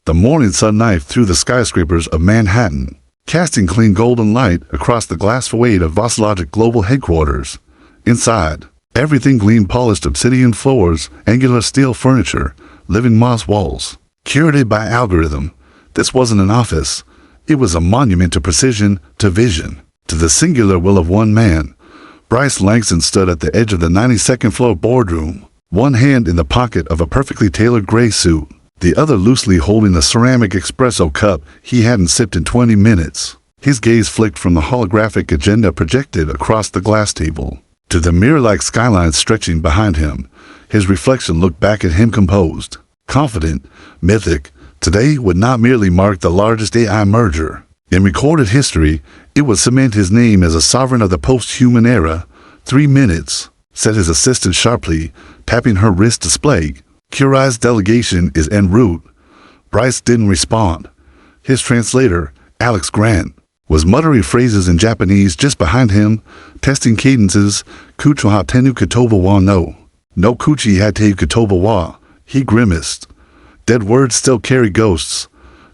The morning sun knifed through the skyscrapers of Manhattan, casting clean golden light across the glass facade of Vosslogic Global Headquarters. Inside, everything gleamed: polished obsidian floors, angular steel furniture, living moss walls, curated by algorithm. This wasn't an office. It was a monument to precision, to vision, to the singular will of one man. Bryce Langston stood at the edge of the 92nd floor boardroom, one hand in the pocket of a perfectly tailored gray suit, the other loosely holding a ceramic espresso cup he hadn't sipped in 20 minutes. His gaze flicked from the holographic agenda projected across the glass table to the mirror-like skyline stretching behind him. His reflection looked back at him, composed, confident, mythic. Today would not merely mark the largest AI merger in recorded history, it would cement his name as a sovereign of the post-human era. 3 minutes, said his assistant sharply, tapping her wrist display. Curie's delegation is en route. Bryce didn't respond. His translator, Alex Grant, was muttering phrases in Japanese just behind him, testing cadences. Kucho hatenu kotoba wa no. No kuchi hateu kotoba wa. He grimaced. Dead words still carry ghosts.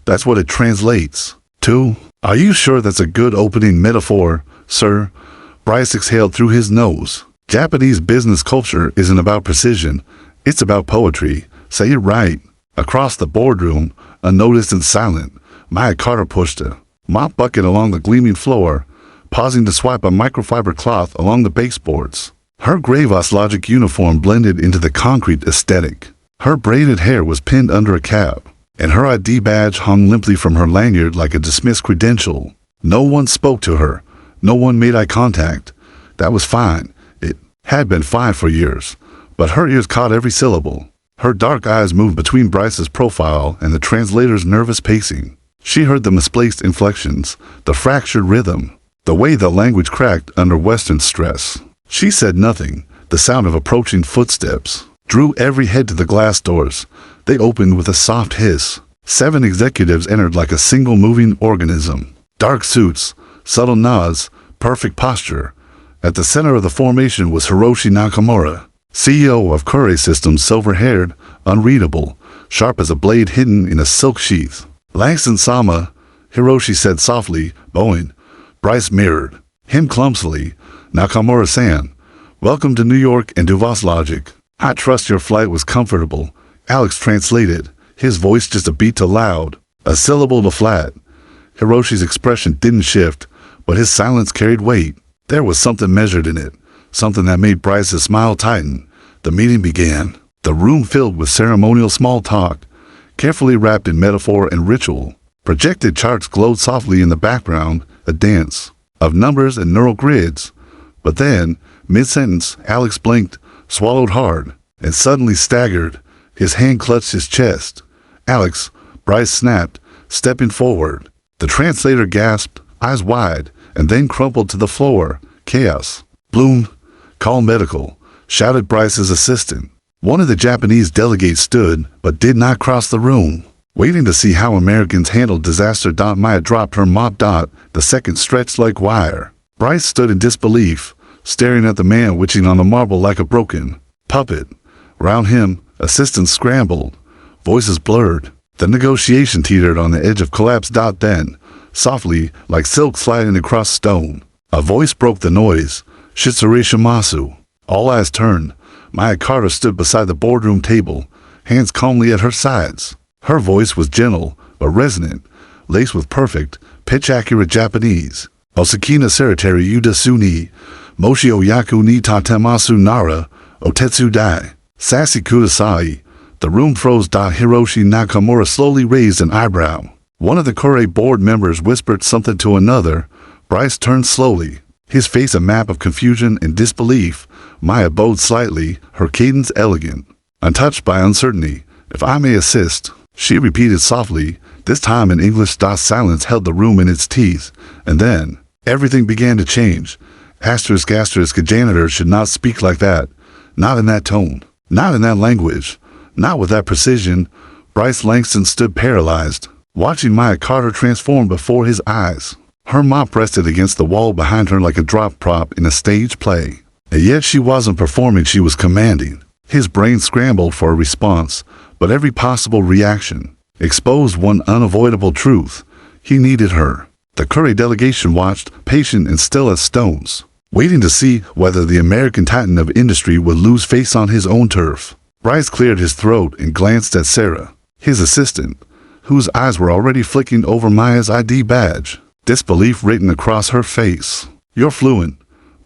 That's what it translates to. Are you sure that's a good opening metaphor, sir? Bryce exhaled through his nose. Japanese business culture isn't about precision. It's about poetry. Say it right. Across the boardroom, unnoticed and silent, Maya Carter pushed a mop bucket along the gleaming floor, pausing to swipe a microfiber cloth along the baseboards. Her gray Vosslogic uniform blended into the concrete aesthetic. Her braided hair was pinned under a cap, and her ID badge hung limply from her lanyard like a dismissed credential. No one spoke to her. No one made eye contact. That was fine. It had been fine for years. But her ears caught every syllable. Her dark eyes moved between Bryce's profile and the translator's nervous pacing. She heard the misplaced inflections, the fractured rhythm, the way the language cracked under Western stress. She said nothing. The sound of approaching footsteps drew every head to the glass doors. They opened with a soft hiss. 7 executives entered like a single moving organism. Dark suits, subtle nods, perfect posture. At the center of the formation was Hiroshi Nakamura, CEO of Kure Systems, silver-haired, unreadable, sharp as a blade hidden in a silk sheath. Langston-sama, Hiroshi said softly, bowing. Bryce mirrored him clumsily. Nakamura-san, welcome to New York and to Vosslogic. I trust your flight was comfortable. Alex translated, his voice just a beat too loud, a syllable too flat. Hiroshi's expression didn't shift, but his silence carried weight. There was something measured in it, something that made Bryce's smile tighten. The meeting began. The room filled with ceremonial small talk, carefully wrapped in metaphor and ritual. Projected charts glowed softly in the background, a dance of numbers and neural grids. But then, mid-sentence, Alex blinked, swallowed hard, and suddenly staggered. His hand clutched his chest. Alex, Bryce snapped, stepping forward. The translator gasped, eyes wide, and then crumpled to the floor. Chaos. Bloom, call medical, shouted Bryce's assistant. One of the Japanese delegates stood, but did not cross the room, waiting to see how Americans handled disaster. Maya dropped her mop. The second stretched like wire. Bryce stood in disbelief, staring at the man witching on the marble like a broken puppet. Round him, assistants scrambled, voices blurred. The negotiation teetered on the edge of collapse. Then, softly, like silk sliding across stone, a voice broke the noise. Shitsuri Shimasu. All eyes turned. Maya Carter stood beside the boardroom table, hands calmly at her sides. Her voice was gentle, but resonant, laced with perfect, pitch-accurate Japanese. Osakina Seritari Yudasu ni, Moshi Oyaku ni Tatemasu Nara, Otetsu Dai. Sassy Kudasai. The room froze. Hiroshi Nakamura slowly raised an eyebrow. One of the Kure board members whispered something to another. Bryce turned slowly, his face a map of confusion and disbelief. Maya bowed slightly, her cadence elegant, untouched by uncertainty. If I may assist, she repeated softly, this time in English. Silence held the room in its teeth, and then everything began to change. Asterisk. Janitor should not speak like that. Not in that tone. Not in that language. Not with that precision. Bryce Langston stood paralyzed, watching Maya Carter transform before his eyes. Her mop rested against the wall behind her like a drop prop in a stage play. And yet she wasn't performing, she was commanding. His brain scrambled for a response, but every possible reaction, exposed one unavoidable truth. He needed her. The Curry delegation watched, patient and still as stones, waiting to see whether the American titan of industry would lose face on his own turf. Bryce cleared his throat and glanced at Sarah, his assistant, whose eyes were already flicking over Maya's ID badge, disbelief written across her face. "You're fluent?"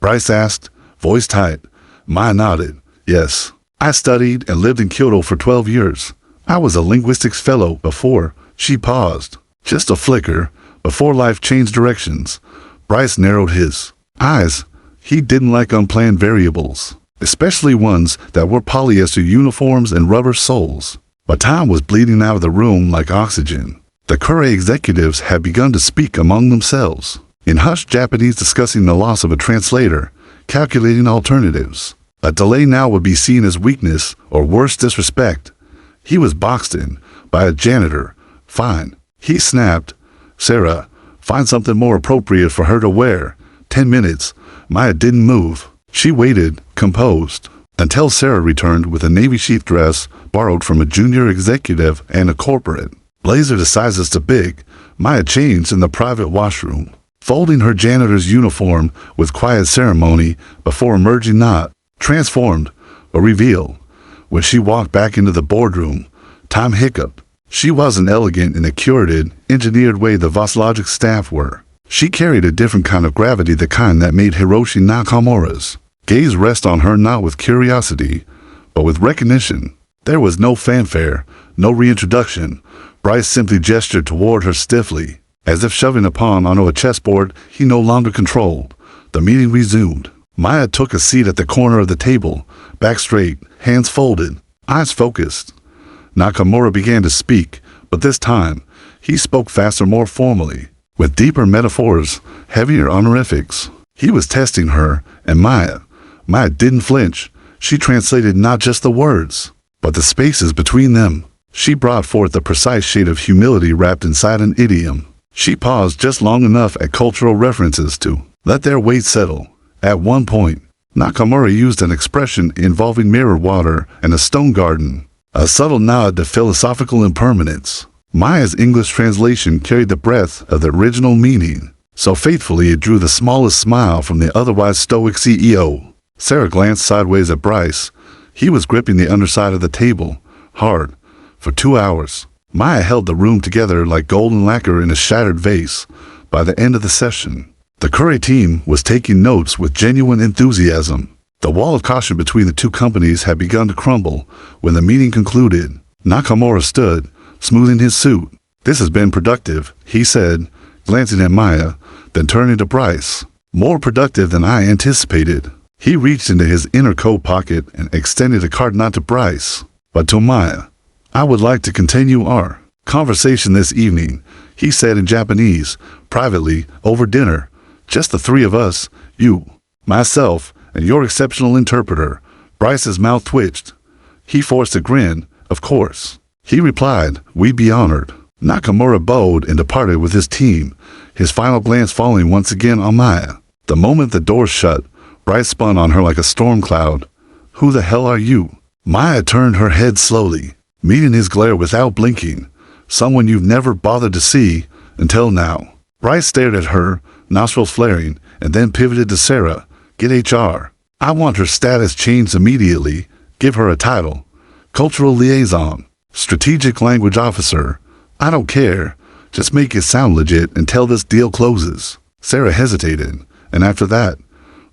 Bryce asked, voice tight. Maya nodded. "Yes. I studied and lived in Kyoto for 12 years. I was a linguistics fellow before." She paused. Just a flicker, before life changed directions. Bryce narrowed his eyes. He didn't like unplanned variables, especially ones that were polyester uniforms and rubber soles. But time was bleeding out of the room like oxygen. The Curry executives had begun to speak among themselves, in hushed Japanese, discussing the loss of a translator, calculating alternatives. A delay now would be seen as weakness or worse, disrespect. He was boxed in by a janitor. "Fine," he snapped. "Sarah, find something more appropriate for her to wear." 10 minutes. Maya didn't move. She waited, composed, until Sarah returned with a navy sheath dress borrowed from a junior executive and a corporate blazer the sizes too big. Maya changed in the private washroom, folding her janitor's uniform with quiet ceremony before emerging not transformed, but revealed. When she walked back into the boardroom, time hiccuped. She wasn't elegant in the curated, engineered way the Vosslogic staff were. She carried a different kind of gravity, the kind that made Hiroshi Nakamura's gaze rest on her not with curiosity, but with recognition. There was no fanfare, no reintroduction. Bryce simply gestured toward her stiffly, as if shoving a pawn onto a chessboard he no longer controlled. The meeting resumed. Maya took a seat at the corner of the table, back straight, hands folded, eyes focused. Nakamura began to speak, but this time, he spoke faster, more formally, with deeper metaphors, heavier honorifics. He was testing her, and Maya didn't flinch. She translated not just the words, but the spaces between them. She brought forth the precise shade of humility wrapped inside an idiom. She paused just long enough at cultural references to let their weight settle. At one point, Nakamura used an expression involving mirror water and a stone garden, a subtle nod to philosophical impermanence. Maya's English translation carried the breadth of the original meaning, so faithfully it drew the smallest smile from the otherwise stoic CEO. Sarah glanced sideways at Bryce. He was gripping the underside of the table, hard, for 2 hours. Maya held the room together like golden lacquer in a shattered vase. By the end of the session, the Curry team was taking notes with genuine enthusiasm. The wall of caution between the two companies had begun to crumble. When the meeting concluded, Nakamura stood, smoothing his suit. "This has been productive," he said, glancing at Maya, then turning to Bryce. "More productive than I anticipated." He reached into his inner coat pocket and extended a card not to Bryce, but to Maya. "I would like to continue our conversation this evening," he said in Japanese, privately, over dinner. "Just the three of us, you, myself, and your exceptional interpreter." Bryce's mouth twitched. He forced a grin. "Of course," he replied, "we'd be honored." Nakamura bowed and departed with his team, his final glance falling once again on Maya. The moment the door shut, Bryce spun on her like a storm cloud. "Who the hell are you?" Maya turned her head slowly, meeting his glare without blinking. "Someone you've never bothered to see until now." Bryce stared at her, nostrils flaring, and then pivoted to Sarah. "Get HR. I want her status changed immediately. Give her a title. Cultural liaison. Strategic language officer. I don't care. Just make it sound legit until this deal closes." Sarah hesitated, and after that,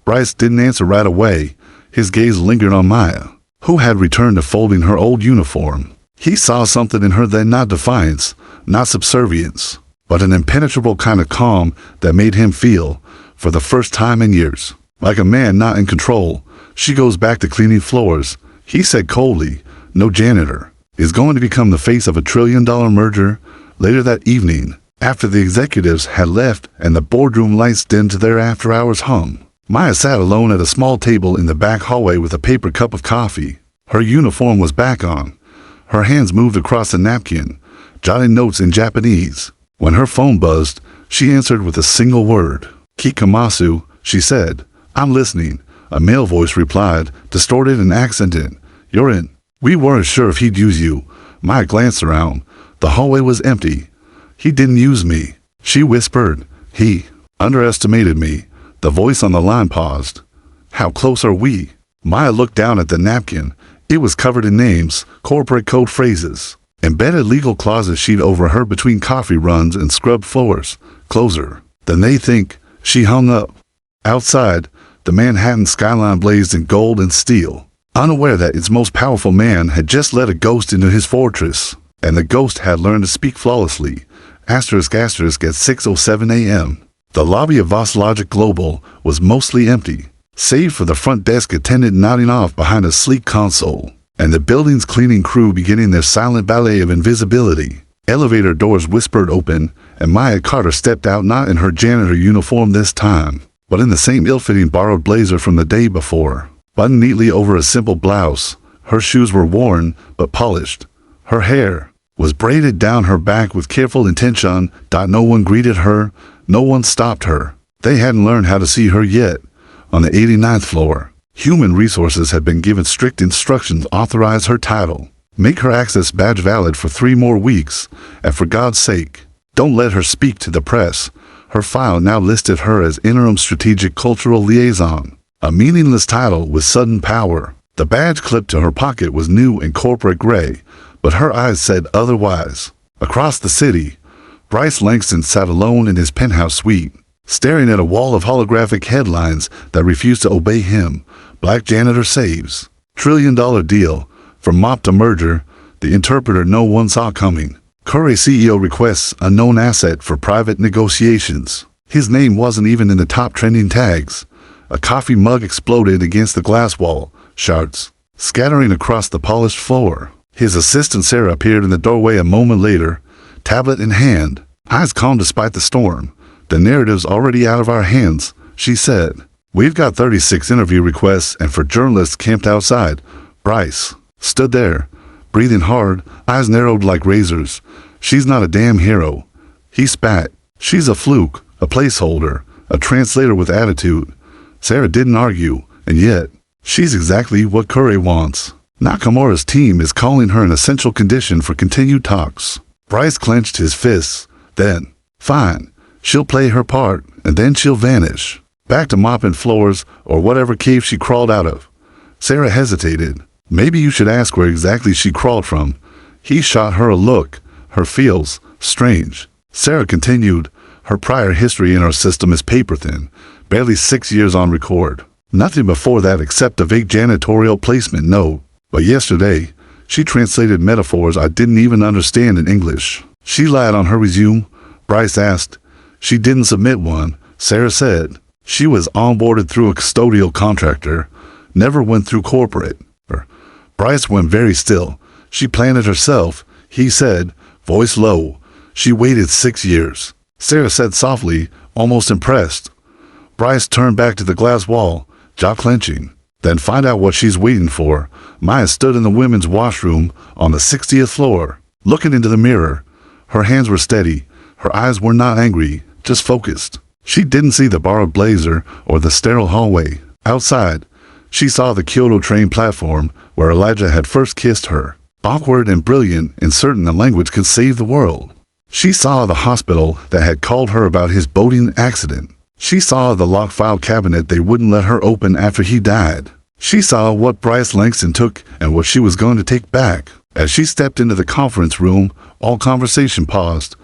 Bryce didn't answer right away. His gaze lingered on Maya, who had returned to folding her old uniform. He saw something in her then, not defiance, not subservience, but an impenetrable kind of calm that made him feel, for the first time in years, like a man not in control. "She goes back to cleaning floors," he said coldly. "No janitor. Is going to become the face of a $1 trillion merger." Later that evening, after the executives had left and the boardroom lights dimmed to their after-hours hum, Maya sat alone at a small table in the back hallway with a paper cup of coffee. Her uniform was back on. Her hands moved across the napkin, jotting notes in Japanese. When her phone buzzed, she answered with a single word. "Kikamasu," she said. "I'm listening," a male voice replied, distorted and accented. "You're in." "We weren't sure if he'd use you." Maya glanced around. The hallway was empty. He didn't use me, she whispered. He underestimated me. The voice on the line paused. How close are we? Maya looked down at the napkin. It was covered in names, corporate code phrases, embedded legal clauses she'd overheard between coffee runs and scrubbed floors. Closer than they think. She hung up. Outside, the Manhattan skyline blazed in gold and steel, unaware that its most powerful man had just let a ghost into his fortress, and the ghost had learned to speak flawlessly. Asterisk asterisk at 6:07 a.m. The lobby of Vosslogic Global was mostly empty, save for the front desk attendant nodding off behind a sleek console, and the building's cleaning crew beginning their silent ballet of invisibility. Elevator doors whispered open, and Maya Carter stepped out, not in her janitor uniform this time, but in the same ill-fitting borrowed blazer from the day before, buttoned neatly over a simple blouse. Her shoes were worn, but polished. Her hair was braided down her back with careful intention. No one greeted her. No one stopped her. They hadn't learned how to see her yet. On the 89th floor, Human Resources had been given strict instructions to authorize her title, make her access badge valid for 3 more weeks, and for God's sake, don't let her speak to the press. Her file now listed her as Interim Strategic Cultural Liaison, a meaningless title with sudden power. The badge clipped to her pocket was new and corporate gray, but her eyes said otherwise. Across the city, Bryce Langston sat alone in his penthouse suite, staring at a wall of holographic headlines that refused to obey him. Black janitor saves. $1 trillion deal. From mop to merger. The interpreter no one saw coming. Curry CEO requests unknown asset for private negotiations. His name wasn't even in the top trending tags. A coffee mug exploded against the glass wall, shards scattering across the polished floor. His assistant Sarah appeared in the doorway a moment later, tablet in hand, eyes calm despite the storm. The narrative's already out of our hands, she said. We've got 36 interview requests, and for journalists camped outside. Bryce stood there, breathing hard, eyes narrowed like razors. She's not a damn hero. He spat. She's a fluke, a placeholder, a translator with attitude. Sarah didn't argue, and yet, she's exactly what Curry wants. Nakamura's team is calling her an essential condition for continued talks. Bryce clenched his fists. Then, fine, she'll play her part, and then she'll vanish. Back to mopping floors, or whatever cave she crawled out of. Sarah hesitated. Maybe you should ask where exactly she crawled from. He shot her a look. Her feels strange. Sarah continued. Her prior history in our system is paper-thin, barely 6 years on record. Nothing before that except a vague janitorial placement note. But yesterday, she translated metaphors I didn't even understand in English. She lied on her resume. Bryce asked. She didn't submit one, Sarah said. She was onboarded through a custodial contractor, never went through corporate. Bryce went very still. She planned it herself, he said, voice low. She waited 6 years. Sarah said softly, almost impressed. Bryce turned back to the glass wall, jaw clenching. Then find out what she's waiting for. Maya stood in the women's washroom on the 60th floor, looking into the mirror. Her hands were steady. Her eyes were not angry, just focused. She didn't see the borrowed blazer or the sterile hallway. Outside, she saw the Kyoto train platform where Elijah had first kissed her. Awkward and brilliant in certain the language could save the world. She saw the hospital that had called her about his boating accident. She saw the locked file cabinet they wouldn't let her open after he died. She saw what Bryce Langston took and what she was going to take back. As she stepped into the conference room, all conversation paused.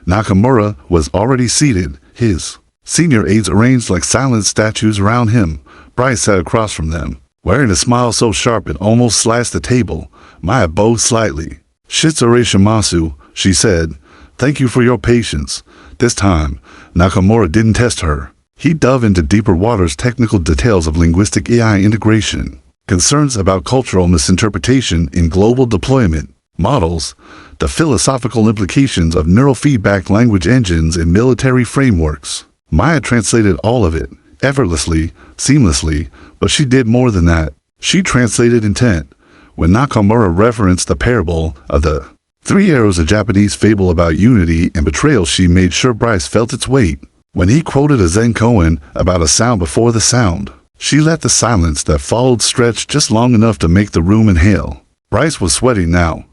Nakamura was already seated, his senior aides arranged like silent statues around him. Bryce sat across from them, wearing a smile so sharp it almost sliced the table. Maya bowed slightly. Shitsure Shimasu, she said. Thank you for your patience. This time, Nakamura didn't test her. He dove into deeper waters, technical details of linguistic AI integration, concerns about cultural misinterpretation in global deployment, models, the philosophical implications of neurofeedback language engines in military frameworks. Maya translated all of it, effortlessly, seamlessly, but she did more than that. She translated intent. When Nakamura referenced the parable of the 3 arrows, a Japanese fable about unity and betrayal, she made sure Bryce felt its weight. When he quoted a Zen koan about a sound before the sound, she let the silence that followed stretch just long enough to make the room inhale. Bryce was sweating now.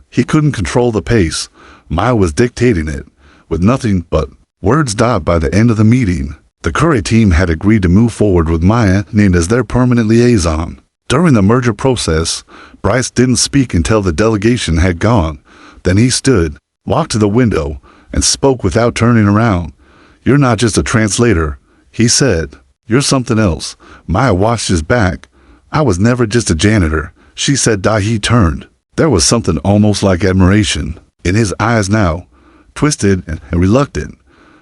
He couldn't control the pace. Maya was dictating it, with nothing but words. By the end of the meeting, the Curry team had agreed to move forward with Maya named as their permanent liaison. During the merger process, Bryce didn't speak until the delegation had gone. Then he stood, walked to the window, and spoke without turning around. "You're not just a translator," he said. "You're something else." Maya watched his back. "I was never just a janitor," she said. He turned. There was something almost like admiration in his eyes now, twisted and reluctant,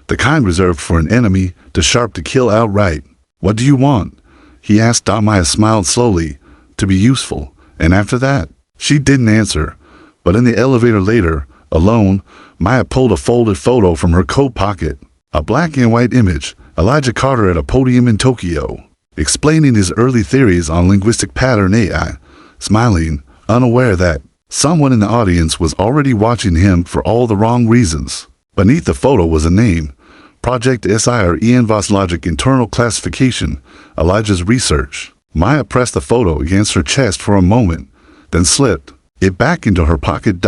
the kind reserved for an enemy, too sharp to kill outright. "What do you want?" he asked. Maya smiled slowly. "To be useful." And after that, she didn't answer. But in the elevator later, alone, Maya pulled a folded photo from her coat pocket. A black and white image, Elijah Carter at a podium in Tokyo, explaining his early theories on linguistic pattern AI, smiling, unaware that someone in the audience was already watching him for all the wrong reasons. Beneath the photo was a name, Project SIREN Logic Internal Classification, Elijah's research. Maya pressed the photo against her chest for a moment, then slipped it back into her pocket.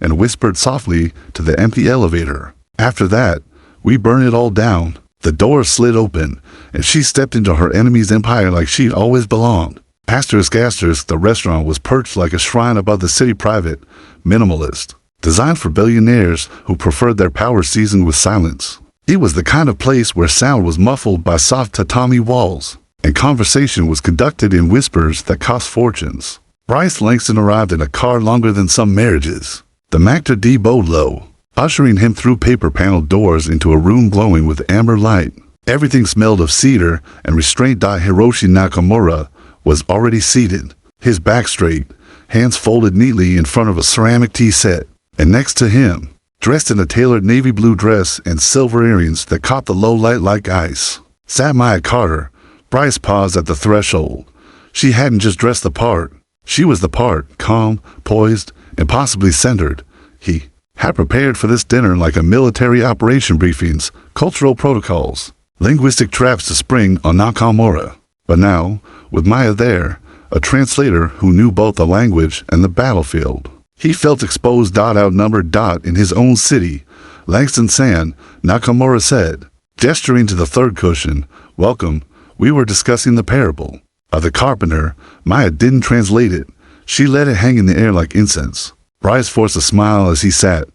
And whispered softly to the empty elevator. "After that, we burn it all down." The door slid open, and she stepped into her enemy's empire like she'd always belonged. Asterisk, the restaurant was perched like a shrine above the city. Private, minimalist, designed for billionaires who preferred their power seasoned with silence. It was the kind of place where sound was muffled by soft tatami walls, and conversation was conducted in whispers that cost fortunes. Bryce Langston arrived in a car longer than some marriages. The Mactor D bowed low, ushering him through paper-paneled doors into a room glowing with amber light. Everything smelled of cedar and restraint. Hiroshi Nakamura was already seated, his back straight, hands folded neatly in front of a ceramic tea set. And next to him, dressed in a tailored navy blue dress and silver earrings that caught the low light like ice, sat Maya Carter. Bryce paused at the threshold. She hadn't just dressed the part. She was the part, calm, poised, and possibly centered. He had prepared for this dinner like a military operation. Briefings, cultural protocols, linguistic traps to spring on Nakamura. But now, with Maya there, a translator who knew both the language and the battlefield, he felt exposed. Outnumbered. In his own city, Langston-san, Nakamura said, gesturing to the third cushion, "Welcome. We were discussing the parable of the carpenter." Maya didn't translate it. She let it hang in the air like incense. Bryce forced a smile as he sat.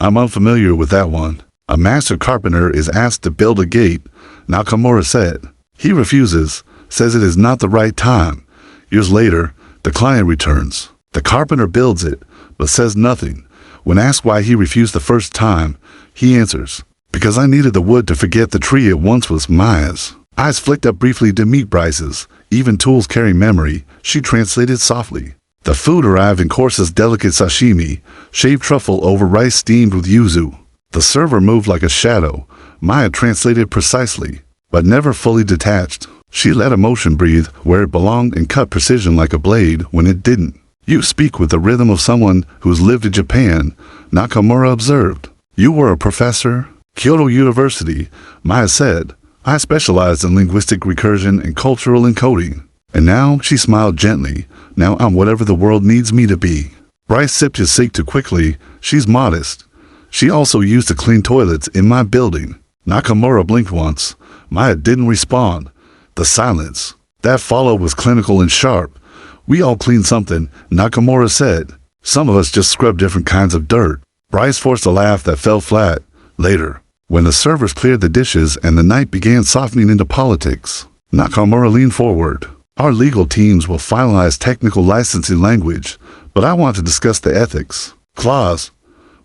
"I'm unfamiliar with that one." "A master carpenter is asked to build a gate," Nakamura said. "He refuses, says it is not the right time. Years later, the client returns. The carpenter builds it, but says nothing. When asked why he refused the first time, he answers, 'Because I needed the wood to forget the tree it once was.'" Maya's eyes flicked up briefly to meet Bryce's. "Even tools carry memory," she translated softly. The food arrived in courses: delicate sashimi, shaved truffle over rice steamed with yuzu. The server moved like a shadow. Maya translated precisely, but never fully detached. She let emotion breathe where it belonged and cut precision like a blade when it didn't. "You speak with the rhythm of someone who's lived in Japan," Nakamura observed. "You were a professor?" "Kyoto University," Maya said. "I specialized in linguistic recursion and cultural encoding." And now, she smiled gently, "Now I'm whatever the world needs me to be." Bryce sipped his sake too quickly. "She's modest. She also used to clean toilets in my building." Nakamura blinked once. Maya didn't respond. The silence that followed was clinical and sharp. "We all clean something," Nakamura said. "Some of us just scrub different kinds of dirt." Bryce forced a laugh that fell flat. Later, when the servers cleared the dishes and the night began softening into politics, Nakamura leaned forward. "Our legal teams will finalize technical licensing language, but I want to discuss the ethics clause."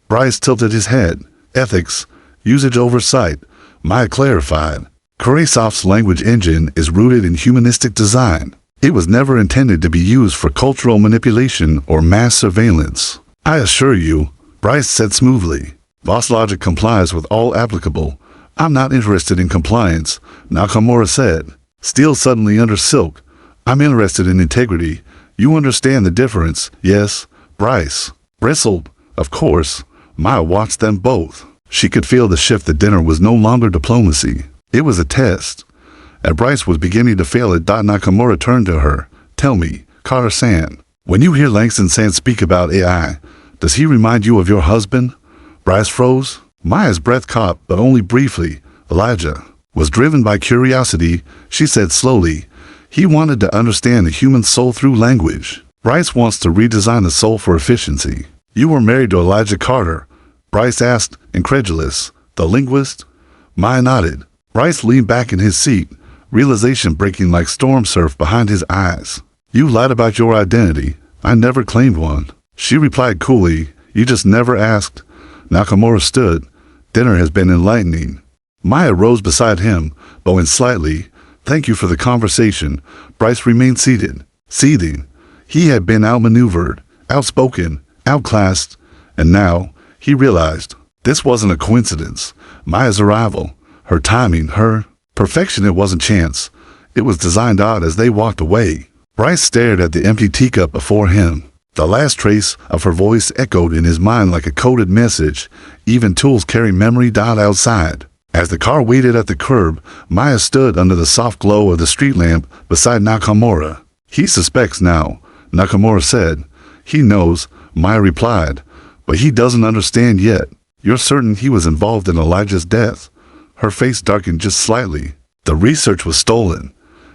Bryce tilted his head. "Ethics, usage oversight," Maya clarified. Kurasov's language engine is rooted in humanistic design. It was never intended to be used for cultural manipulation or mass surveillance. "I assure you," Bryce said smoothly, "Boss Logic complies with all applicable." "I'm not interested in compliance," Nakamura said, steel suddenly under silk. "I'm interested in integrity. You understand the difference, yes?" Bryce bristled. "Of course." Maya watched them both. She could feel the shift. The dinner was no longer diplomacy. It was a test. And Bryce was beginning to fail it. Nakamura turned to her. "Tell me, Carter-san, when you hear Langston-san speak about AI, does he remind you of your husband?" Bryce froze. Maya's breath caught, but only briefly. Elijah was driven by curiosity, she said slowly. He wanted to understand the human soul through language. Bryce wants to redesign the soul for efficiency. You were married to Elijah Carter? Bryce asked, incredulous. The linguist? Maya nodded. Bryce leaned back in his seat, realization breaking like storm surf behind his eyes. You lied about your identity. I never claimed one. She replied coolly. You just never asked. Nakamura stood. Dinner has been enlightening. Maya rose beside him, bowing slightly. Thank you for the conversation. Bryce remained seated, seething. He had been outmaneuvered, outspoken, outclassed, and now he realized this wasn't a coincidence. Maya's arrival, her timing, her perfection, it wasn't chance. It was designed out as they walked away. Bryce stared at the empty teacup before him. The last trace of her voice echoed in his mind like a coded message. Even tools carry memory died outside. As the car waited at the curb, Maya stood under the soft glow of the street lamp beside Nakamura. He suspects now, Nakamura said. He knows, Maya replied, but he doesn't understand yet. You're certain he was involved in Elijah's death? Her face darkened just slightly. The research was stolen.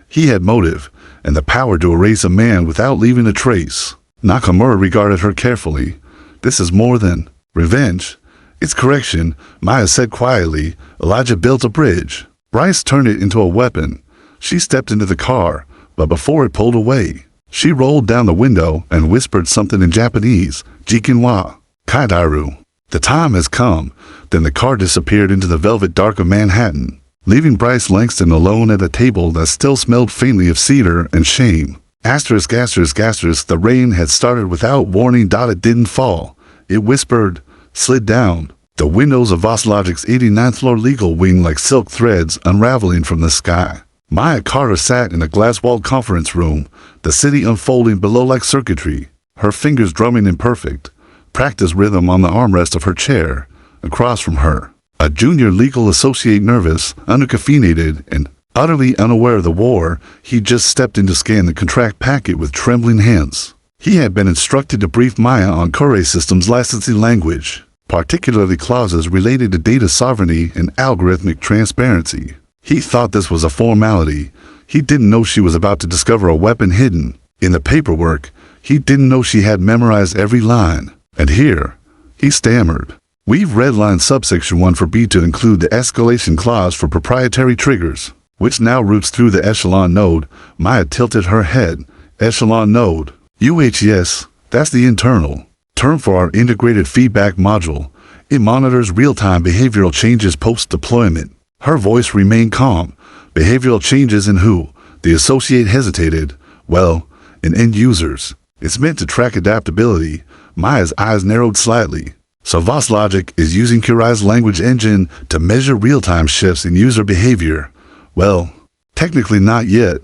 He had motive and the power to erase a man without leaving a trace. Nakamura regarded her carefully. This is more than revenge. It's correction, Maya said quietly. Elijah built a bridge. Bryce turned it into a weapon. She stepped into the car, but before it pulled away, she rolled down the window and whispered something in Japanese, Jikinwa, Kaidaru. The time has come. Then the car disappeared into the velvet dark of Manhattan, leaving Bryce Langston alone at a table that still smelled faintly of cedar and shame. Asterisk, asterisk, asterisk, the rain had started without warning. It didn't fall. It whispered, slid down. The windows of Voslogic's 89th floor legal wing like silk threads unraveling from the sky. Maya Carter sat in a glass-walled conference room, the city unfolding below like circuitry, her fingers drumming in perfect, practice rhythm on the armrest of her chair. Across from her, a junior legal associate, nervous, undercaffeinated, and utterly unaware of the war, he just stepped in to scan the contract packet with trembling hands. He had been instructed to brief Maya on Corey Systems licensing language, particularly clauses related to data sovereignty and algorithmic transparency. He thought this was a formality. He didn't know she was about to discover a weapon hidden in the paperwork. He didn't know she had memorized every line. And here, he stammered. We've redlined subsection 1 for B to include the escalation clause for proprietary triggers, which now routes through the echelon node. Maya tilted her head. Echelon node. UHS, that's the internal term for our integrated feedback module. It monitors real-time behavioral changes post-deployment. Her voice remained calm. Behavioral changes in who? The associate hesitated. Well, in end users. It's meant to track adaptability. Maya's eyes narrowed slightly. So Voslogic is using Kurai's language engine to measure real-time shifts in user behavior. Well, technically not yet,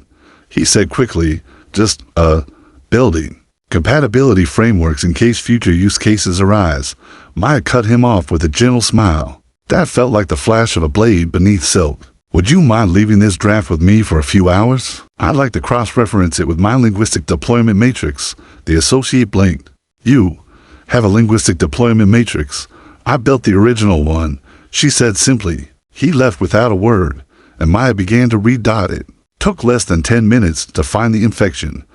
he said quickly. Just, building compatibility frameworks in case future use cases arise. Maya cut him off with a gentle smile. That felt like the flash of a blade beneath silk. Would you mind leaving this draft with me for a few hours? I'd like to cross-reference it with my linguistic deployment matrix. The associate blinked. You have a linguistic deployment matrix? I built the original one, she said simply. He left without a word, and Maya began to re-dot it. Took less than 10 minutes to find the infection,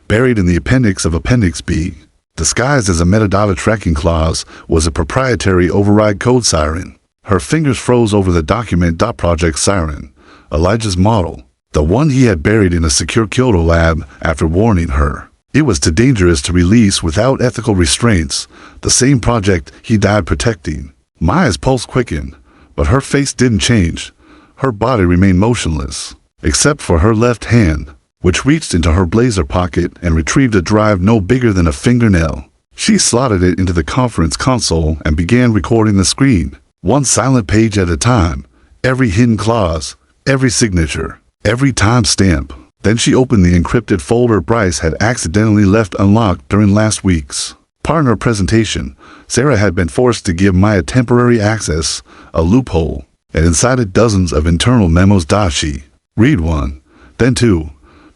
buried in the appendix of Appendix B. Disguised as a metadata tracking clause was a proprietary override code siren. Her fingers froze over the document. Project siren, Elijah's model, the one he had buried in a secure Kyoto lab after warning her. It was too dangerous to release without ethical restraints, the same project he died protecting. Maya's pulse quickened, but her face didn't change. Her body remained motionless, except for her left hand, which reached into her blazer pocket and retrieved a drive no bigger than a fingernail. She slotted it into the conference console and began recording the screen, one silent page at a time, every hidden clause, every signature, every timestamp. Then she opened the encrypted folder Bryce had accidentally left unlocked during last week's partner presentation. Sarah had been forced to give Maya temporary access, a loophole, and inside it dozens of internal memos. She read one, then two.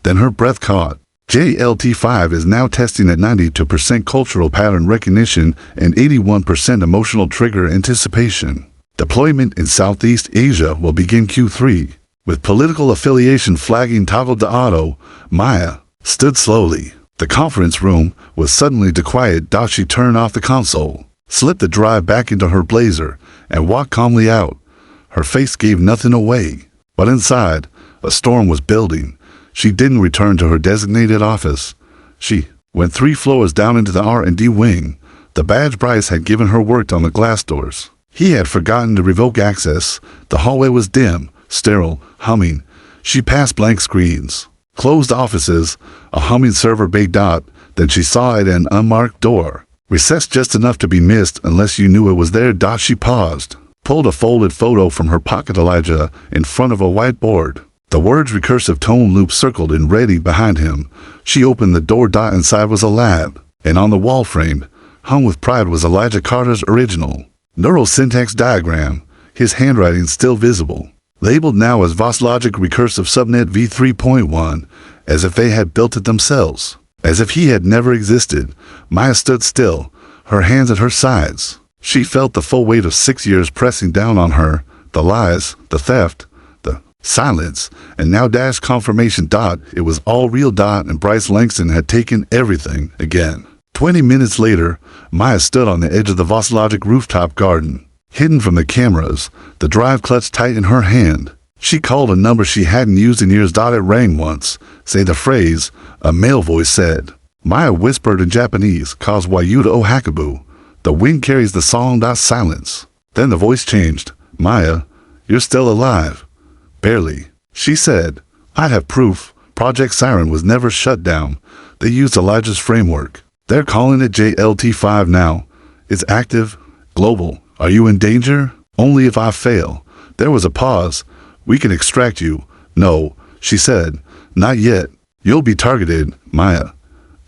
Then her breath caught. JLT5 is now testing at 92% cultural pattern recognition and 81% emotional trigger anticipation. Deployment in Southeast Asia will begin Q3. With political affiliation flagging toggled to auto, Maya stood slowly. The conference room was suddenly quiet. She turned off the console, slipped the drive back into her blazer, and walked calmly out. Her face gave nothing away, but inside, a storm was building. She didn't return to her designated office. She went 3 floors down into the R&D wing. The badge Bryce had given her worked on the glass doors. He had forgotten to revoke access. The hallway was dim, sterile, humming. She passed blank screens, closed offices, a humming server bay. Then she saw it, an unmarked door, recessed just enough to be missed unless you knew it was there. She paused, pulled a folded photo from her pocket. Elijah in front of a whiteboard. The words recursive tone loop circled in ready behind him. She opened the door. Inside was a lab, and on the wall frame, hung with pride, was Elijah Carter's original neural syntax diagram, his handwriting still visible, labeled now as VosLogic Recursive Subnet v3.1, as if they had built it themselves, as if he had never existed. Maya stood still, her hands at her sides. She felt the full weight of 6 years pressing down on her, the lies, the theft, the silence, and now confirmation. It was all real. And Bryce Langston had taken everything again. 20 minutes later, Maya stood on the edge of the VosLogic rooftop garden, hidden from the cameras, the drive clutched tight in her hand. She called a number she hadn't used in years. It rang once. Say the phrase, a male voice said. Maya whispered in Japanese, "Cause Wayuda o Hakabu. The wind carries the song." Silence. Then the voice changed. "Maya, you're still alive." "Barely," she said. "I'd have proof. Project Siren was never shut down. They used Elijah's framework. They're calling it JLT5 now. It's active, global. Are you in danger? Only if I fail." There was a pause. "We can extract you." "No," she said. "Not yet. You'll be targeted, Maya.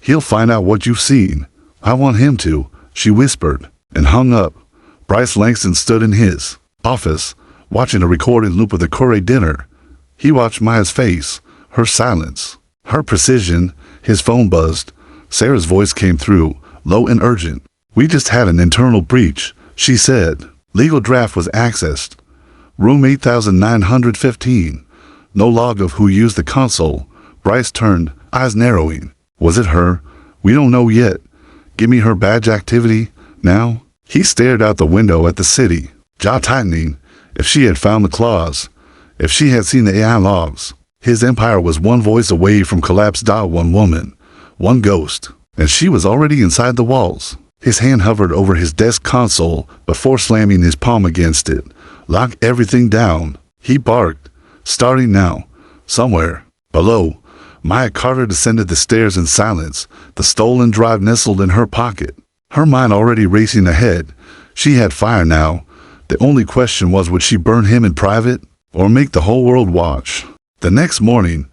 He'll find out what you've seen." "I want him to," she whispered, and hung up. Bryce Langston stood in his office, watching a recorded loop of the Corey dinner. He watched Maya's face, her silence, her precision. His phone buzzed. Sarah's voice came through, low and urgent. "We just had an internal breach," she said. "Legal draft was accessed. Room 8915. No log of who used the console." Bryce turned, eyes narrowing. "Was it her? We don't know yet. Give me her badge activity, now." He stared out the window at the city, jaw tightening. If she had found the clause, if she had seen the AI logs, his empire was one voice away from collapse. One woman, one ghost, and she was already inside the walls. His hand hovered over his desk console before slamming his palm against it. "Lock everything down," he barked. "Starting now." Somewhere below, Maya Carter descended the stairs in silence, the stolen drive nestled in her pocket, her mind already racing ahead. She had fire now. The only question was, would she burn him in private or make the whole world watch? The next morning,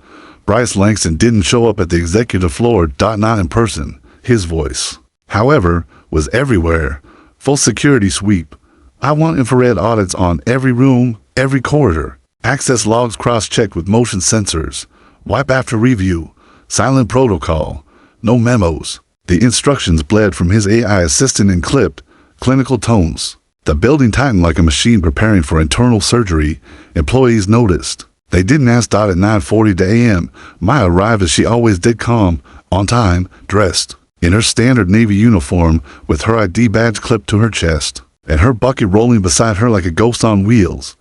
Bryce Langston didn't show up at the executive floor. Not in person. His voice, however, was everywhere. "Full security sweep. I want infrared audits on every room, every corridor. Access logs cross-checked with motion sensors. Wipe after review. Silent protocol. No memos." The instructions bled from his AI assistant in clipped, clinical tones. The building tightened like a machine preparing for internal surgery. Employees noticed. They didn't ask. At 9:40 a.m., Maya arrived as she always did, calm, on time, dressed in her standard Navy uniform with her ID badge clipped to her chest, and her bucket rolling beside her like a ghost on wheels.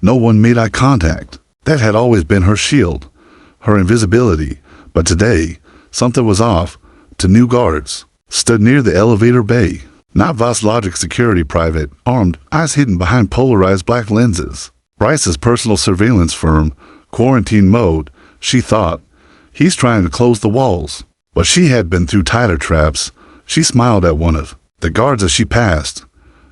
No one made eye contact. That had always been her shield, her invisibility. But today, something was off. Two new guards stood near the elevator bay. Not VosLogic security private, armed, eyes hidden behind polarized black lenses. Bryce's personal surveillance firm, quarantine mode, she thought. He's trying to close the walls. But she had been through tighter traps. She smiled at one of the guards as she passed.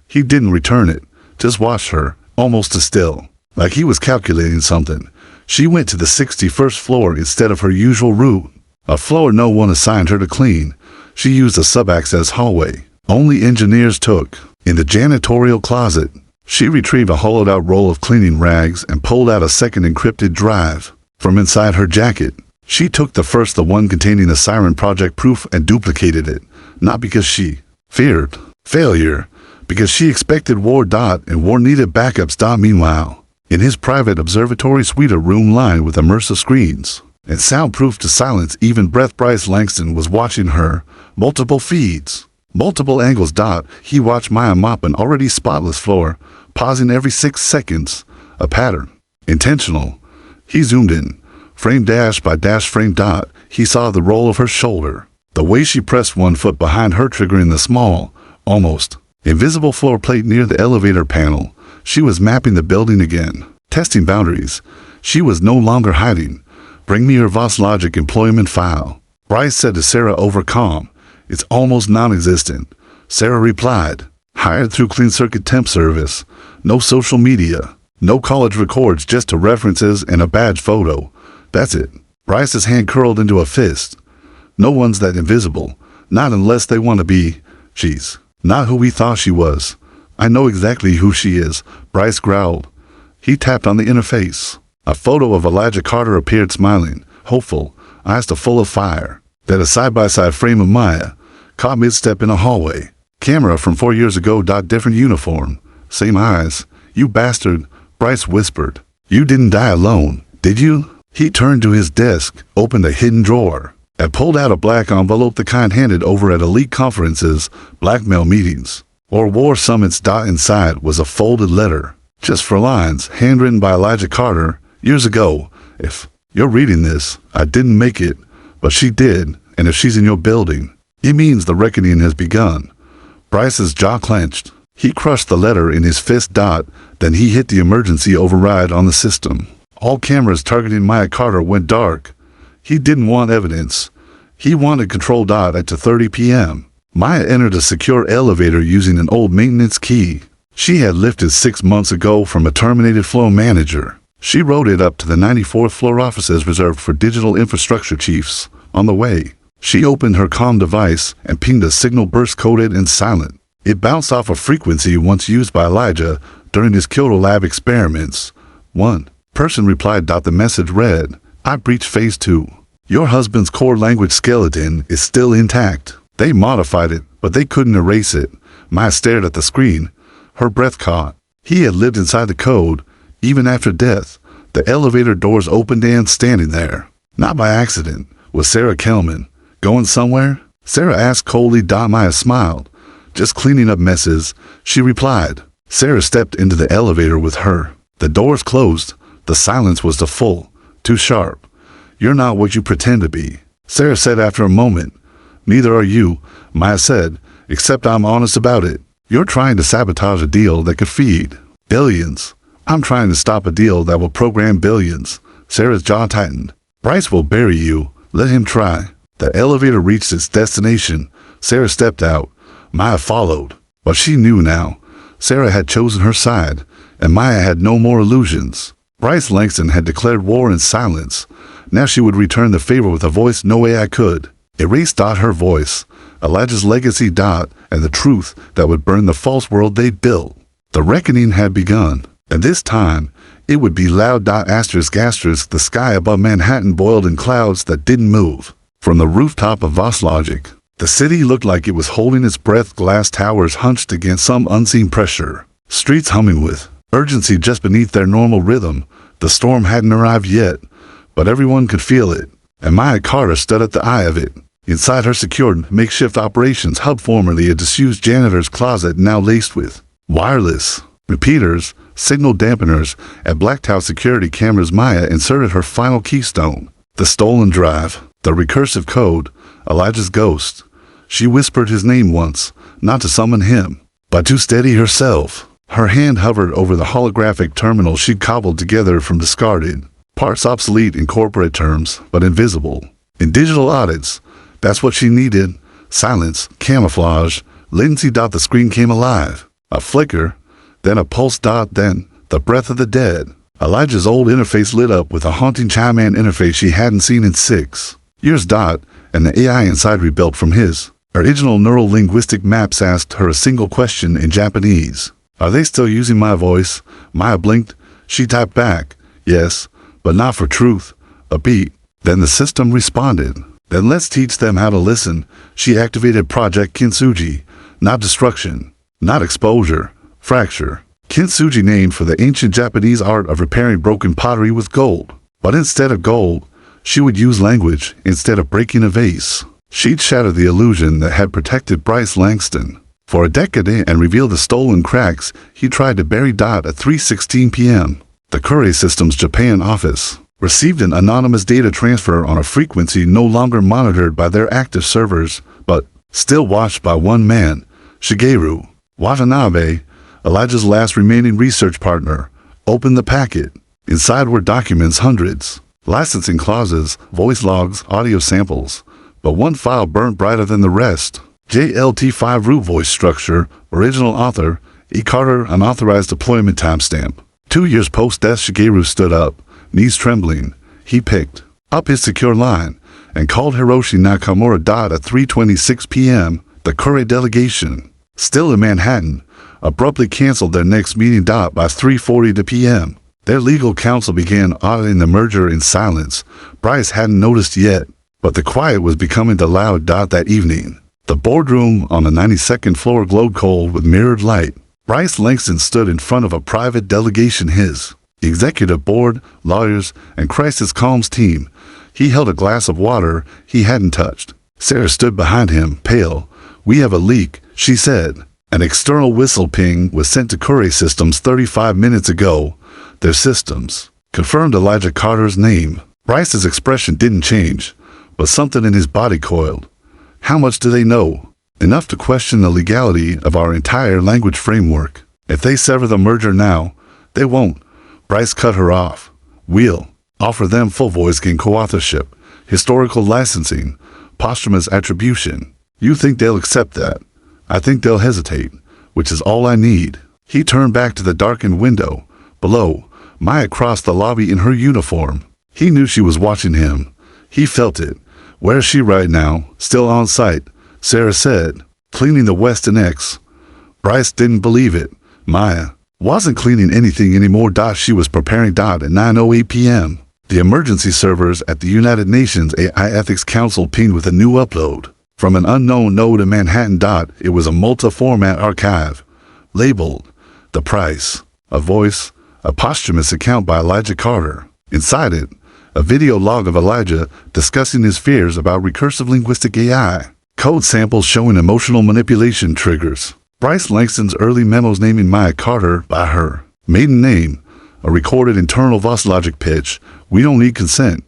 He didn't return it, just watched her, almost as still, like he was calculating something. She went to the 61st floor instead of her usual route, a floor no one assigned her to clean. She used a sub-access hallway only engineers took. In the janitorial closet, she retrieved a hollowed-out roll of cleaning rags and pulled out a second encrypted drive from inside her jacket. She took the one containing the Siren Project proof and duplicated it, not because she feared failure, because she expected war. And war needed backups. Meanwhile, in his private observatory suite, a room lined with immersive screens and soundproof to silence even breath, Bryce Langston was watching her, multiple feeds, multiple angles. He watched Maya mop an already spotless floor, pausing every 6 seconds, a pattern, intentional. He zoomed in, frame dash by dash frame. He saw the roll of her shoulder, the way she pressed one foot behind her, triggering the small, almost invisible floor plate near the elevator panel. She was mapping the building again, testing boundaries. She was no longer hiding. Bring me your Voss Logic employment file, Bryce said to Sarah over comm. It's almost non-existent, Sarah replied. Hired through clean circuit temp service. No social media. No college records, just 2 references and a badge photo. That's it. Bryce's hand curled into a fist. No one's that invisible. Not unless they want to be. She's not who we thought she was. I know exactly who she is, Bryce growled. He tapped on the interface. A photo of Elijah Carter appeared, smiling, hopeful, eyes full of fire. Then a side-by-side frame of Maya, caught mid-step in a hallway. Camera from 4 years ago. Different uniform. Same eyes. You bastard, Bryce whispered. You didn't die alone, did you? He turned to his desk, opened a hidden drawer, and pulled out a black envelope, the kind handed over at elite conferences, blackmail meetings, or war summits. Inside was a folded letter, just 4 lines, handwritten by Elijah Carter, years ago. If you're reading this, I didn't make it, but she did, and if she's in your building, it means the reckoning has begun. Bryce's jaw clenched. He crushed the letter in his fist. Then he hit the emergency override on the system. All cameras targeting Maya Carter went dark. He didn't want evidence. He wanted control. At 2:30 p.m., Maya entered a secure elevator using an old maintenance key. She had lifted 6 months ago from a terminated floor manager. She rode it up to the 94th floor offices reserved for digital infrastructure chiefs. On the way, she opened her comm device and pinged a signal, burst coded and silent. It bounced off a frequency once used by Elijah during his Kyoto lab experiments. One person replied. The message read, I breached phase 2. Your husband's core language skeleton is still intact. They modified it, but they couldn't erase it. Maya stared at the screen, her breath caught. He had lived inside the code, even after death. The elevator doors opened and standing there, not by accident, was Sarah Kelman. Going somewhere? Sarah asked coldly. Maya smiled. Just cleaning up messes, she replied. Sarah stepped into the elevator with her. The doors closed. The silence was too sharp. You're not what you pretend to be, Sarah said after a moment. Neither are you, Maya said, except I'm honest about it. You're trying to sabotage a deal that could feed billions. I'm trying to stop a deal that will program billions. Sarah's jaw tightened. Bryce will bury you. Let him try. The elevator reached its destination. Sarah stepped out. Maya followed. But she knew now. Sarah had chosen her side, and Maya had no more illusions. Bryce Langston had declared war in silence. Now she would return the favor with a voice no way I could. Erase. Her voice. Elijah's legacy. And the truth that would burn the false world they built. The reckoning had begun. And this time, it would be loud. Asterisk. The sky above Manhattan boiled in clouds that didn't move. From the rooftop of Voss Logic, the city looked like it was holding its breath, glass towers hunched against some unseen pressure. Streets humming with urgency just beneath their normal rhythm. The storm hadn't arrived yet, but everyone could feel it. And Maya Carter stood at the eye of it. Inside her secured makeshift operations hub, formerly a disused janitor's closet, now laced with wireless repeaters, signal dampeners, and blacked-out security cameras, Maya inserted her final keystone. The stolen drive. The recursive code. Elijah's ghost. She whispered his name once, not to summon him, but to steady herself. Her hand hovered over the holographic terminal she'd cobbled together from discarded parts, obsolete in corporate terms, but invisible in digital audits. That's what she needed. Silence, camouflage, latency. The screen came alive. A flicker, then a pulse. Then the breath of the dead. Elijah's old interface lit up with a haunting chime, an interface she hadn't seen in 6 years. And the AI inside, rebuilt from his original neural linguistic maps, asked her a single question in Japanese. Are they still using my voice? Maya blinked. She typed back, yes, but not for truth. A beat. Then the system responded. Then let's teach them how to listen. She activated Project Kintsugi. Not destruction, not exposure, fracture. Kintsugi named for the ancient Japanese art of repairing broken pottery with gold. But instead of gold, she would use language instead of breaking a vase. She'd shatter the illusion that had protected Bryce Langston. For a decade and reveal the stolen cracks, he tried to bury Dot at 3:16 p.m. The Curry Systems Japan office received an anonymous data transfer on a frequency no longer monitored by their active servers, but still watched by one man, Shigeru Watanabe, Elijah's last remaining research partner. Opened the packet. Inside were documents, hundreds, licensing clauses, voice logs, audio samples. But one file burnt brighter than the rest. JLT5 root voice structure, original author, E. Carter, unauthorized deployment timestamp. 2 years post-death, Shigeru stood up, knees trembling. He picked up his secure line and called Hiroshi Nakamura. Dot at 3:26 p.m., the Curry delegation, still in Manhattan, abruptly canceled their next meeting. Dot by 3:40 p.m. Their legal counsel began auditing the merger in silence. Bryce hadn't noticed yet, but the quiet was becoming the loud. Dot that evening. The boardroom on the 92nd floor glowed cold with mirrored light. Bryce Langston stood in front of a private delegation, his executive board, lawyers, and crisis comms team. He held a glass of water he hadn't touched. Sarah stood behind him, pale. "We have a leak," she said. An external whistle ping was sent to Curry Systems 35 minutes ago. Their systems confirmed Elijah Carter's name. Bryce's expression didn't change, but something in his body coiled. How much do they know? Enough to question the legality of our entire language framework. If they sever the merger now, they won't. Bryce cut her off. We'll offer them full voice gain co-authorship, historical licensing, posthumous attribution. You think they'll accept that? I think they'll hesitate, which is all I need. He turned back to the darkened window. Below, Maya crossed the lobby in her uniform. He knew she was watching him. He felt it. Where is she right now? Still on site, Sarah said, cleaning the Weston X. Bryce didn't believe it. Maya wasn't cleaning anything anymore. She was preparing. At 9:08 p.m. The emergency servers at the United Nations AI Ethics Council pinged with a new upload. From an unknown node in Manhattan. It was a multi-format archive, labeled The Price, a voice, a posthumous account by Elijah Carter. Inside it, a video log of Elijah discussing his fears about recursive linguistic AI, code samples showing emotional manipulation triggers, Bryce Langston's early memos naming Maya Carter by her maiden name, a recorded internal voice logic pitch. We don't need consent.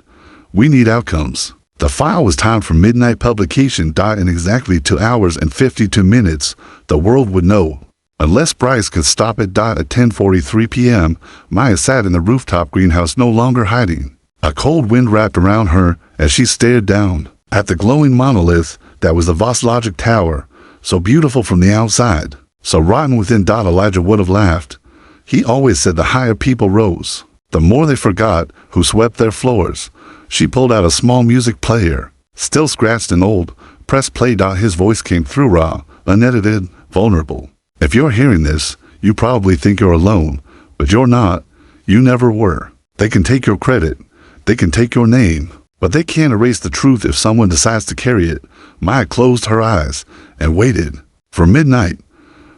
We need outcomes. The file was timed for midnight publication. In exactly 2 hours and 52 minutes, the world would know. Unless Bryce could stop it. At 10:43 p.m., Maya sat in the rooftop greenhouse, no longer hiding. A cold wind wrapped around her as she stared down at the glowing monolith that was the Voss Logic Tower, so beautiful from the outside, so rotten within. Elijah would have laughed. He always said the higher people rose, the more they forgot who swept their floors. She pulled out a small music player, still scratched and old. Press play. His voice came through raw, unedited, vulnerable. If you're hearing this, you probably think you're alone, but you're not. You never were. They can take your credit. They can take your name, but they can't erase the truth if someone decides to carry it. Maya closed her eyes and waited for midnight,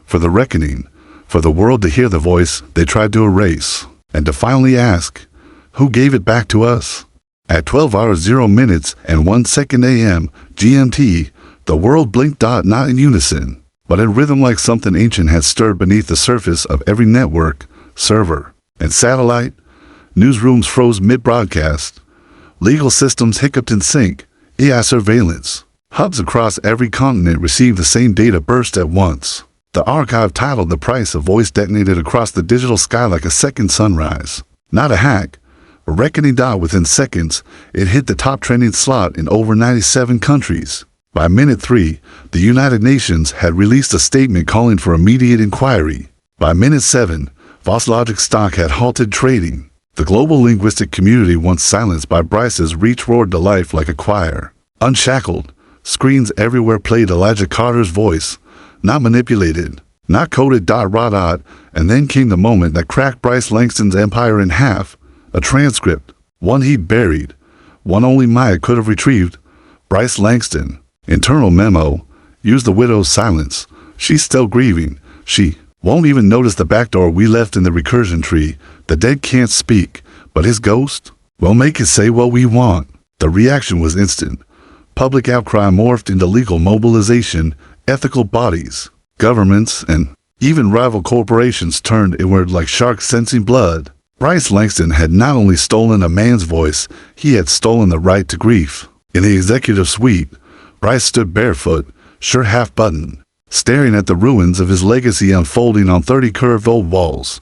for the reckoning, for the world to hear the voice they tried to erase, and to finally ask, who gave it back to us? At 12 hours 0 minutes and 1 second a.m. GMT, the world blinked. Not in unison, but in rhythm, like something ancient had stirred beneath the surface of every network, server, and satellite. Newsrooms froze mid-broadcast. Legal systems hiccuped in sync. AI surveillance hubs across every continent received the same data burst at once. The archive titled The Price of Voice detonated across the digital sky like a second sunrise. Not a hack, a reckoning. Within seconds, it hit the top trending slot in over 97 countries. By minute 3, the United Nations had released a statement calling for immediate inquiry. By minute 7, Voss Logic stock had halted trading. The global linguistic community, once silenced by Bryce's reach, roared to life like a choir. Unshackled, screens everywhere played Elijah Carter's voice, not manipulated, not coded. And then came the moment that cracked Bryce Langston's empire in half. A transcript, one he'd buried, one only Maya could have retrieved. Bryce Langston. Internal memo. Use the widow's silence. She's still grieving. She won't even notice the back door we left in the recursion tree. The dead can't speak, but his ghost will make it say what we want. The reaction was instant. Public outcry morphed into legal mobilization. Ethical bodies, governments, and even rival corporations turned inward like sharks sensing blood. Bryce Langston had not only stolen a man's voice, he had stolen the right to grief. In the executive suite, Bryce stood barefoot, shirt half-buttoned, staring at the ruins of his legacy unfolding on 30 curved old walls.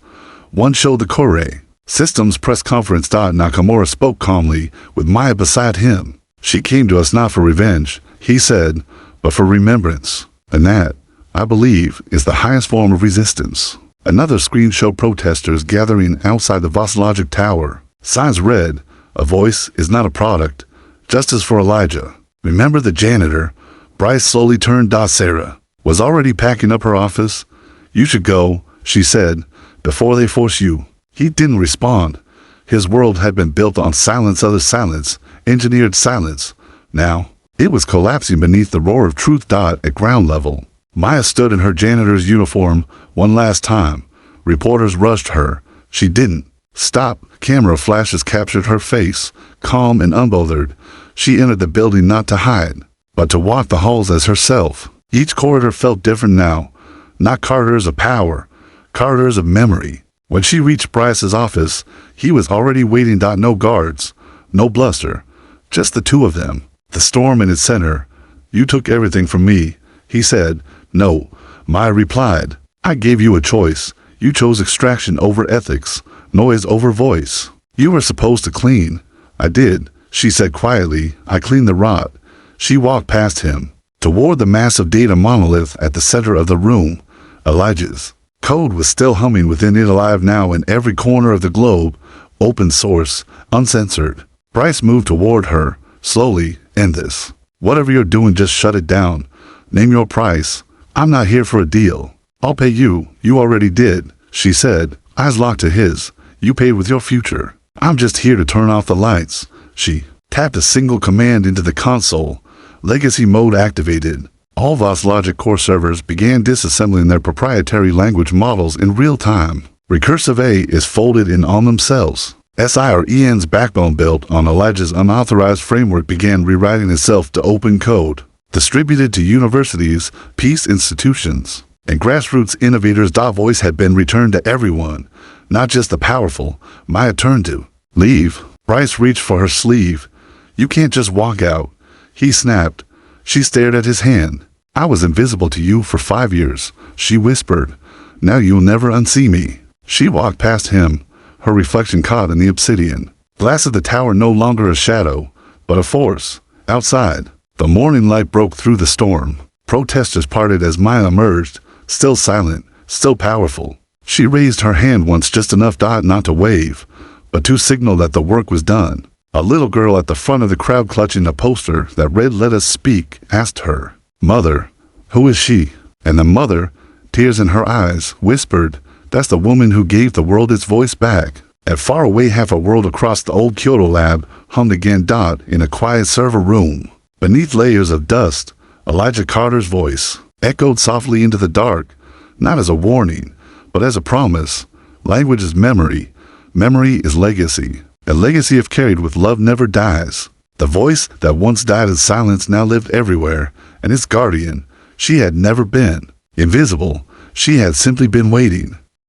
One showed the Corre Systems press conference. Nakamura spoke calmly, with Maya beside him. She came to us not for revenge, he said, but for remembrance. And that, I believe, is the highest form of resistance. Another screen showed protesters gathering outside the Voslogic Tower. Signs read, "A voice is not a product. Justice for Elijah." Remember the janitor? Bryce slowly turned. Sarah was already packing up her office. "You should go," she said, "before they force you." He didn't respond. His world had been built on silence, other silence, engineered silence. Now, it was collapsing beneath the roar of truth. At ground level, Maya stood in her janitor's uniform one last time. Reporters rushed her. She didn't stop. Camera flashes captured her face, calm and unbothered. She entered the building not to hide, but to walk the halls as herself. Each corridor felt different now. Not corridors of power, corridors of memory. When she reached Bryce's office, he was already waiting. No guards, no bluster, just the two of them. The storm in its center. "You took everything from me," he said. "No," Maya replied. "I gave you a choice. You chose extraction over ethics, noise over voice. You were supposed to clean." "I did," she said quietly. "I cleaned the rot." She walked past him, toward the massive data monolith at the center of the room. Elijah's code was still humming within it, alive now in every corner of the globe. Open source, uncensored. Bryce moved toward her, slowly. "End this. Whatever you're doing, just shut it down. Name your price. I'm not here for a deal." "I'll pay you. You already did," she said, eyes locked to his. "You paid with your future. I'm just here to turn off the lights." She tapped a single command into the console. Legacy mode activated. All Voslogic core servers began disassembling their proprietary language models in real time. Recursive A is folded in on themselves. SIREN's backbone built on Elijah's unauthorized framework began rewriting itself to open code, distributed to universities, peace institutions, and grassroots innovators. Voice had been returned to everyone, not just the powerful. Maya turned to leave. Bryce reached for her sleeve. "You can't just walk out," he snapped. She stared at his hand. "I was invisible to you for 5 years," she whispered. "Now you'll never unsee me." She walked past him, her reflection caught in the obsidian glass of the tower, no longer a shadow, but a force. Outside, the morning light broke through the storm. Protesters parted as Maya emerged, still silent, still powerful. She raised her hand once, just enough not to wave, but to signal that the work was done. A little girl at the front of the crowd, clutching a poster that read "Let Us Speak," asked her, "Mother, who is she?" And the mother, tears in her eyes, whispered, "That's the woman who gave the world its voice back." At far away, half a world across, the old Kyoto lab hummed again. In a quiet server room, beneath layers of dust, Elijah Carter's voice echoed softly into the dark, not as a warning, but as a promise. Language is memory. Memory is legacy. A legacy, if carried with love, never dies. The voice that once died in silence now lived everywhere, and its guardian. She had never been invisible. She had simply been waiting.